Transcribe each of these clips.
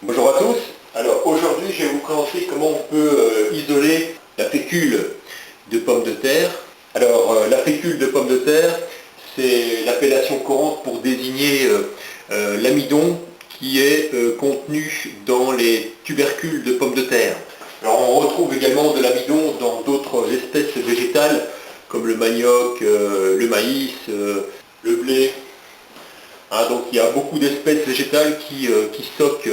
Bonjour à tous. Alors aujourd'hui je vais vous présenter comment on peut isoler la fécule de pommes de terre. Alors la fécule de pommes de terre, c'est l'appellation courante pour désigner l'amidon qui est contenu dans les tubercules de pommes de terre. Alors on retrouve également de l'amidon dans d'autres espèces végétales comme le manioc, le maïs, le blé. Donc il y a beaucoup d'espèces végétales qui stockent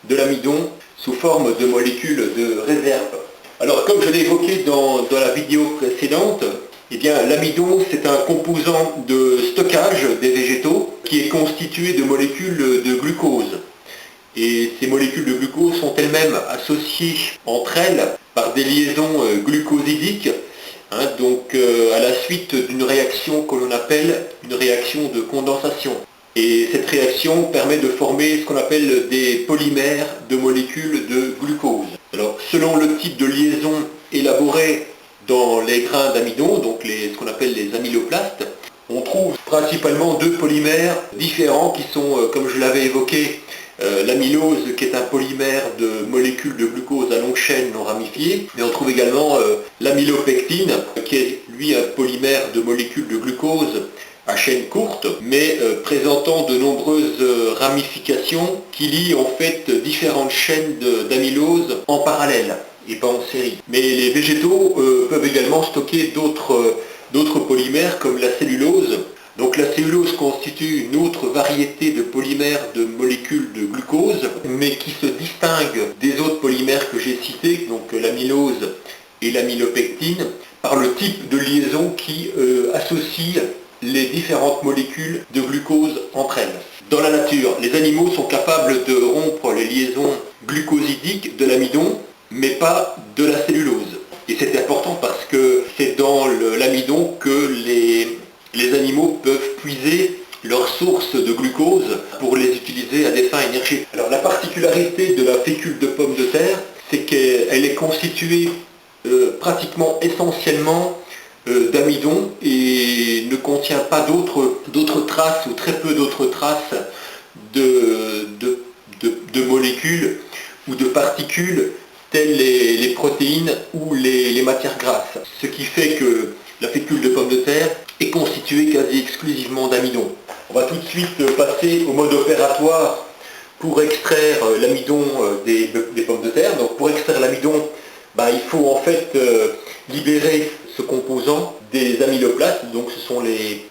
de l'amidon sous forme de molécules de réserve. Alors comme je l'ai évoqué dans la vidéo précédente, eh bien l'amidon c'est un composant de stockage des végétaux qui est constitué de molécules de glucose. Et ces molécules de glucose sont elles-mêmes associées entre elles par des liaisons glucosidiques, à la suite d'une réaction que l'on appelle une réaction de condensation. Et cette réaction permet de former ce qu'on appelle des polymères de molécules de glucose. Alors, selon le type de liaison élaborée dans les grains d'amidon, donc ce qu'on appelle les amyloplastes, on trouve principalement deux polymères différents qui sont, comme je l'avais évoqué, l'amylose qui est un polymère de molécules de glucose à longue chaîne non ramifiées, mais on trouve également l'amylopectine qui est lui un polymère de molécules de glucose à chaîne courte, mais présentant de nombreuses ramifications qui lient en fait différentes chaînes d'amylose en parallèle et pas en série. Mais les végétaux peuvent également stocker d'autres polymères comme la cellulose. Donc la cellulose constitue une autre variété de polymères de molécules de glucose, mais qui se distingue des autres polymères que j'ai cités, donc l'amylose et l'amylopectine, par le type de liaison qui associe les différentes molécules de glucose entre elles. Dans la nature, les animaux sont capables de rompre les liaisons glucosidiques de l'amidon, mais pas de la cellulose. Et c'est important parce que c'est dans l'amidon que les animaux peuvent puiser leurs sources de glucose pour les utiliser à des fins énergétiques. Alors la particularité de la fécule de pomme de terre, c'est qu'elle est constituée pratiquement essentiellement d'amidon et ne contient pas d'autres traces ou très peu d'autres traces de molécules ou de particules telles les protéines ou les matières grasses. Ce qui fait que la fécule de pomme de terre est constituée quasi exclusivement d'amidon. On va tout de suite passer au mode opératoire pour extraire l'amidon des pommes de terre. Donc pour extraire l'amidon, il faut en fait libérer ce composant des amyloplastes, donc ce sont les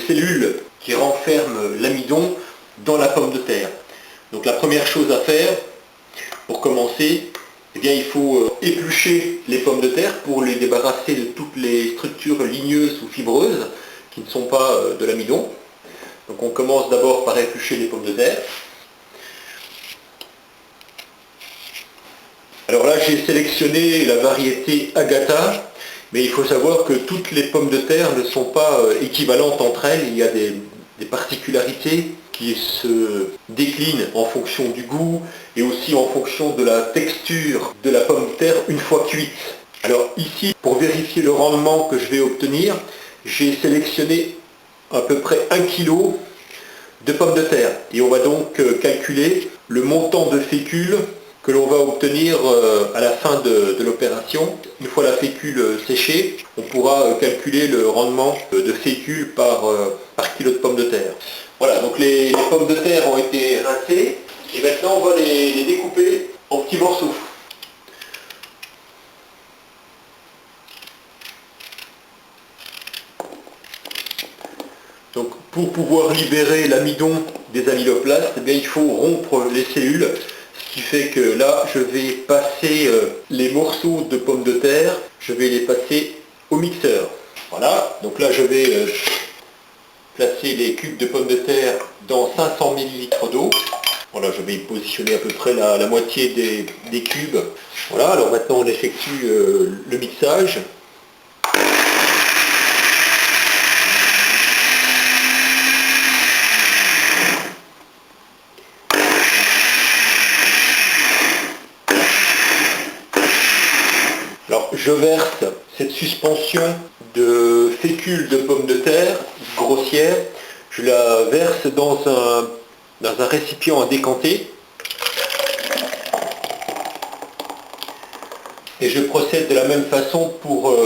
cellules qui renferment l'amidon dans la pomme de terre. Donc la première chose à faire, pour commencer, il faut éplucher les pommes de terre pour les débarrasser de toutes les structures ligneuses ou fibreuses qui ne sont pas de l'amidon. Donc on commence d'abord par éplucher les pommes de terre. Alors là j'ai sélectionné la variété Agata, mais il faut savoir que toutes les pommes de terre ne sont pas équivalentes entre elles, il y a des particularités qui se déclinent en fonction du goût et aussi en fonction de la texture de la pomme de terre une fois cuite. Alors ici, pour vérifier le rendement que je vais obtenir, j'ai sélectionné à peu près 1 kg de pommes de terre. Et on va donc calculer le montant de fécule que l'on va obtenir à la fin de l'opération. Une fois la fécule séchée, on pourra calculer le rendement de fécule par kilo de pommes de terre. Voilà, donc les pommes de terre ont été rincées et maintenant on va les découper en petits morceaux. Donc pour pouvoir libérer l'amidon des amyloplastes, il faut rompre les cellules. Ce qui fait que là, je vais passer les morceaux de pommes de terre, je vais les passer au mixeur. Voilà, donc là je vais placer les cubes de pommes de terre dans 500 ml d'eau. Voilà, je vais y positionner à peu près la moitié des cubes. Voilà, alors maintenant on effectue le mixage. Alors je verse cette suspension de fécule de pommes de terre grossière, je la verse dans un récipient à décanter. et je procède de la même façon pour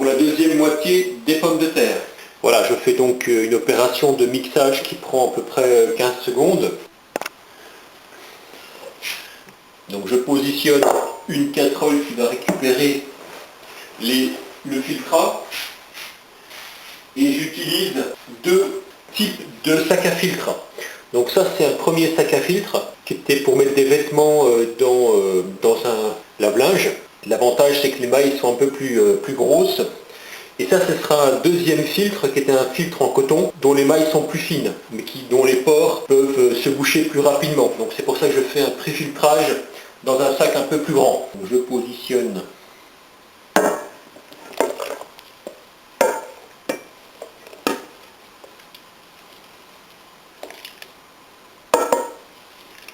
la deuxième moitié des pommes de terre. Voilà, je fais donc une opération de mixage qui prend à peu près 15 secondes. Donc je positionne une casserole qui va récupérer le filtrat et j'utilise deux types de sacs à filtre. Donc ça c'est un premier sac à filtre qui était pour mettre des vêtements dans un lave-linge. L'avantage c'est que les mailles sont un peu plus grosses. Et ça ce sera un deuxième filtre qui était un filtre en coton dont les mailles sont plus fines, mais dont les pores peuvent se boucher plus rapidement. Donc c'est pour ça que je fais un pré-filtrage dans un sac un peu plus grand. Donc, je positionne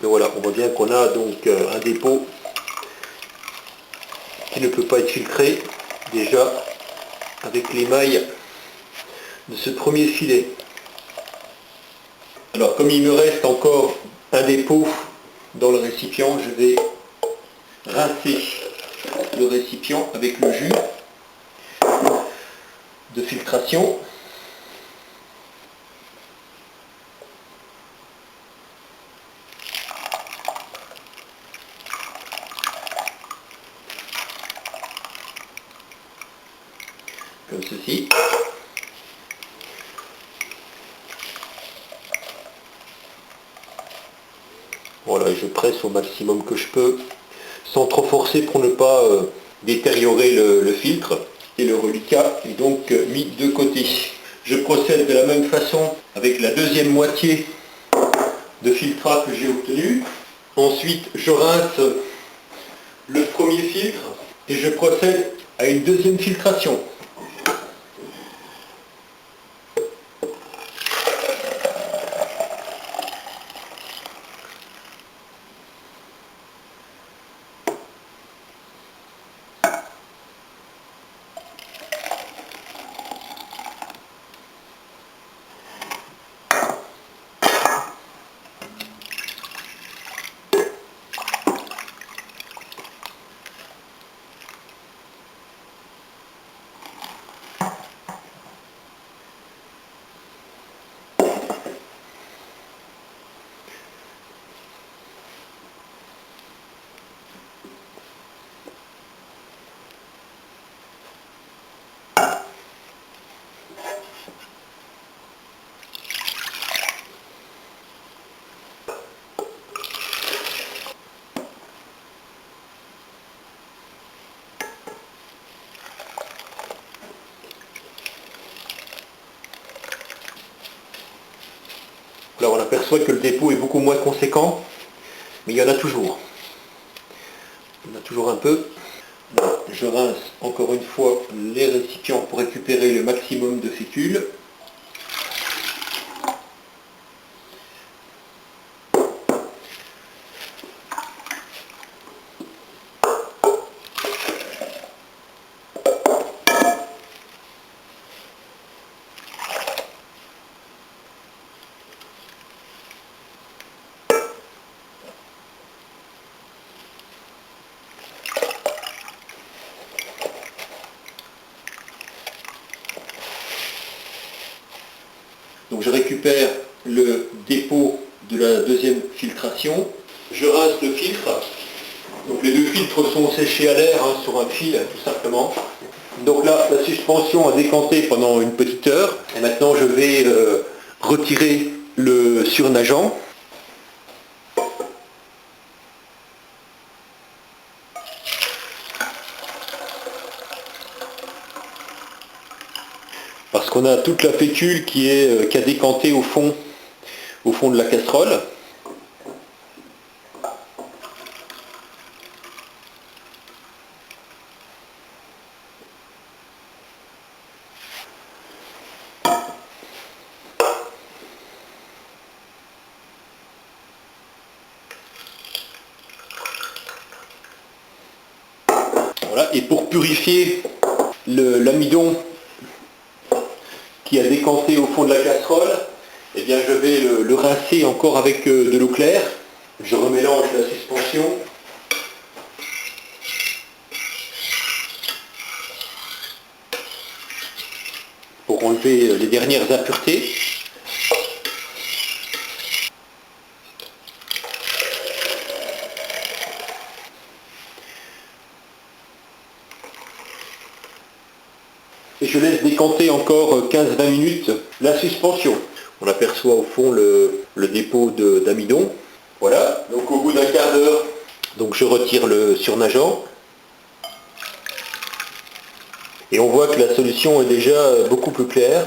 et voilà, on voit bien qu'on a donc un dépôt qui ne peut pas être filtré déjà avec les mailles de ce premier filet. Alors comme il me reste encore un dépôt dans le récipient, je vais rincer le récipient avec le jus de filtration. Comme ceci. Voilà, je presse au maximum que je peux, sans trop forcer pour ne pas détériorer le filtre. Et le reliquat est donc mis de côté. Je procède de la même façon avec la deuxième moitié de filtrat que j'ai obtenu. Ensuite, je rince le premier filtre et je procède à une deuxième filtration. Alors on aperçoit que le dépôt est beaucoup moins conséquent, mais il y en a toujours. Il y en a toujours un peu. Alors, je rince encore une fois les récipients pour récupérer le maximum de fécule. Donc je récupère le dépôt de la deuxième filtration, je rince le filtre. Donc les deux filtres sont séchés à l'air sur un fil tout simplement. Donc là, la suspension a décanté pendant une petite heure. Et maintenant je vais retirer le surnageant. Parce qu'on a toute la fécule qui a décanté au fond de la casserole. Voilà. Et pour purifier l'amidon qui a décanté au fond de la casserole, eh bien je vais le rincer encore avec de l'eau claire. Je remélange la suspension. enlever les dernières impuretés. Et je laisse décanter encore 15-20 minutes la suspension. On aperçoit au fond le dépôt d'amidon. Voilà, donc au bout d'un quart d'heure, donc je retire le surnageant. Et on voit que la solution est déjà beaucoup plus claire,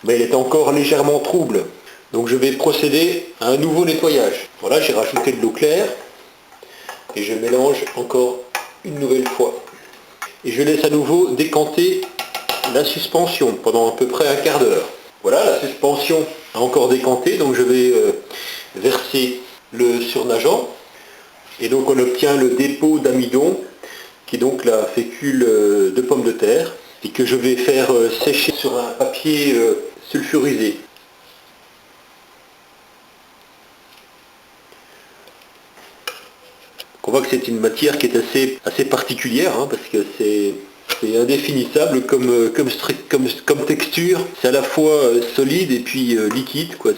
mais elle est encore légèrement trouble. Donc je vais procéder à un nouveau nettoyage. Voilà, j'ai rajouté de l'eau claire et je mélange encore une nouvelle fois. Et je laisse à nouveau décanter la suspension pendant à peu près un quart d'heure. Voilà, la suspension a encore décanté, donc je vais verser le surnageant. Et donc on obtient le dépôt d'amidon, qui est donc la fécule de pomme de terre, et que je vais faire sécher sur un papier sulfurisé. On voit que c'est une matière qui est assez particulière, hein, parce que c'est indéfinissable comme texture. C'est à la fois solide et puis liquide, quoi.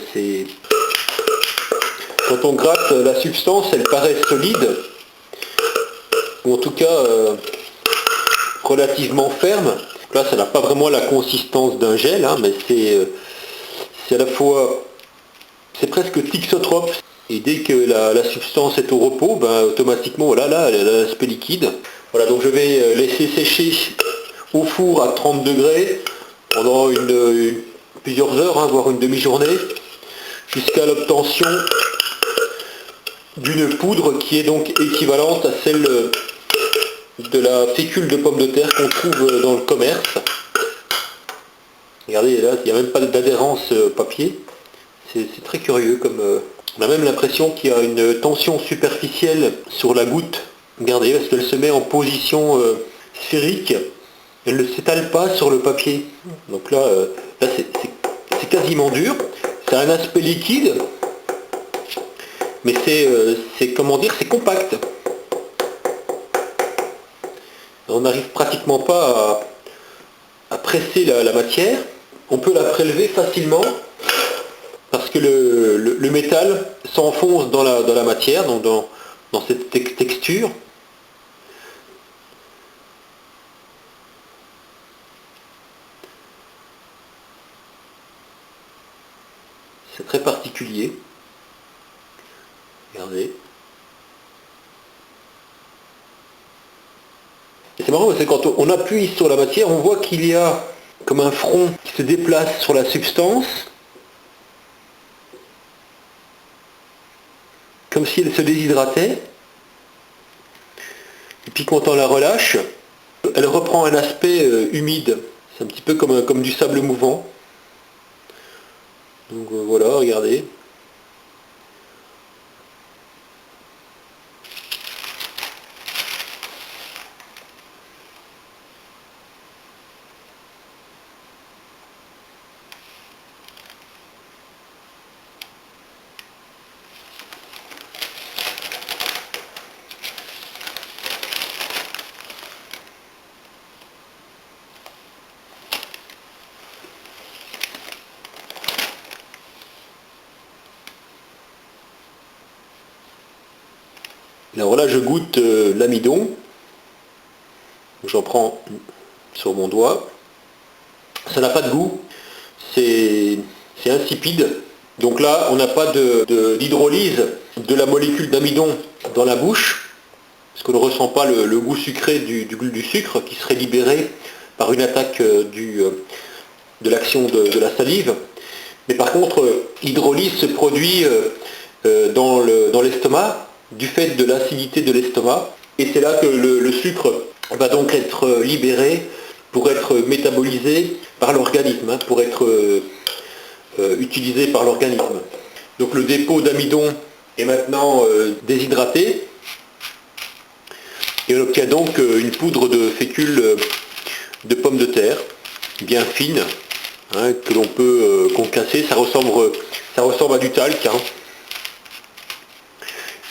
Quand on gratte la substance, elle paraît solide, ou en tout cas relativement ferme. Là, ça n'a pas vraiment la consistance d'un gel, hein, mais c'est à la fois, c'est presque thixotrope. Et dès que la substance est au repos, ben, automatiquement, voilà, là, elle a l'aspect liquide. Voilà, donc je vais laisser sécher au four à 30 degrés pendant plusieurs heures, hein, voire une demi-journée, jusqu'à l'obtention d'une poudre qui est donc équivalente à celle de la fécule de pomme de terre qu'on trouve dans le commerce. Regardez, là, il n'y a même pas d'adhérence papier. C'est très curieux, comme on a même l'impression qu'il y a une tension superficielle sur la goutte. Regardez, parce qu'elle se met en position sphérique. Elle ne s'étale pas sur le papier. Donc là, c'est quasiment dur. Ça a un aspect liquide, mais comment dire, c'est compact. On n'arrive pratiquement pas à presser la matière. On peut la prélever facilement parce que le métal s'enfonce dans la matière, donc dans cette texture. C'est très particulier. Regardez. Et c'est marrant parce que quand on appuie sur la matière, on voit qu'il y a comme un front qui se déplace sur la substance, comme si elle se déshydratait. Et puis quand on la relâche, elle reprend un aspect humide. C'est un petit peu comme du sable mouvant. Donc voilà, regardez. Alors là, je goûte l'amidon. J'en prends sur mon doigt. Ça n'a pas de goût. C'est insipide. Donc là, on n'a pas d'hydrolyse de la molécule d'amidon dans la bouche, parce qu'on ne ressent pas le goût sucré du sucre qui serait libéré par une attaque de l'action de la salive. Mais par contre, l'hydrolyse se produit dans l'estomac, du fait de l'acidité de l'estomac, et c'est là que le sucre va donc être libéré pour être métabolisé par l'organisme, hein, pour être utilisé par l'organisme. Donc le dépôt d'amidon est maintenant déshydraté, et on obtient donc une poudre de fécule de pomme de terre, bien fine, hein, que l'on peut concasser. Ça ressemble à du talc, hein.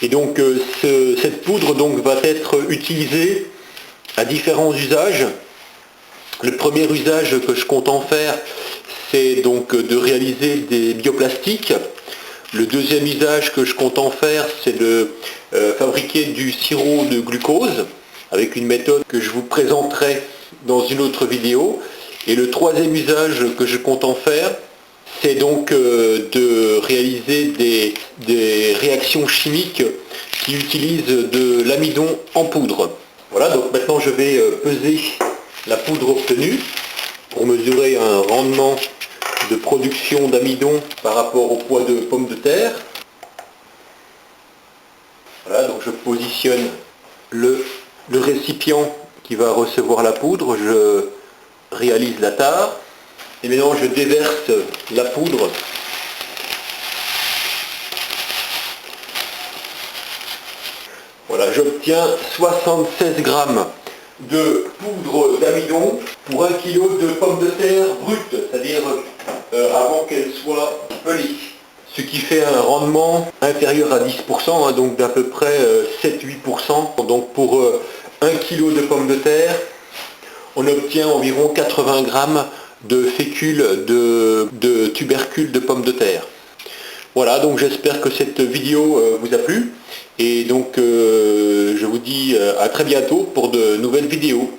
Et donc cette poudre donc va être utilisée à différents usages. Le premier usage que je compte en faire, c'est donc de réaliser des bioplastiques. Le deuxième usage que je compte en faire, c'est de fabriquer du sirop de glucose, avec une méthode que je vous présenterai dans une autre vidéo. Et le troisième usage que je compte en faire, c'est donc de réaliser des réactions chimiques qui utilisent de l'amidon en poudre. Voilà, donc maintenant je vais peser la poudre obtenue pour mesurer un rendement de production d'amidon par rapport au poids de pommes de terre. Voilà, donc je positionne le récipient qui va recevoir la poudre, je réalise la tare, et maintenant je déverse la poudre Voilà, j'obtiens 76 grammes de poudre d'amidon pour 1 kg de pommes de terre brutes, c'est-à-dire avant qu'elles soient pelées. Ce qui fait un rendement inférieur à 10%, hein, donc d'à peu près 7-8%. Donc pour 1 kg de pommes de terre, on obtient environ 80 grammes de fécule de tubercules de pommes de terre. Voilà, donc j'espère que cette vidéo vous a plu, et donc je vous dis à très bientôt pour de nouvelles vidéos.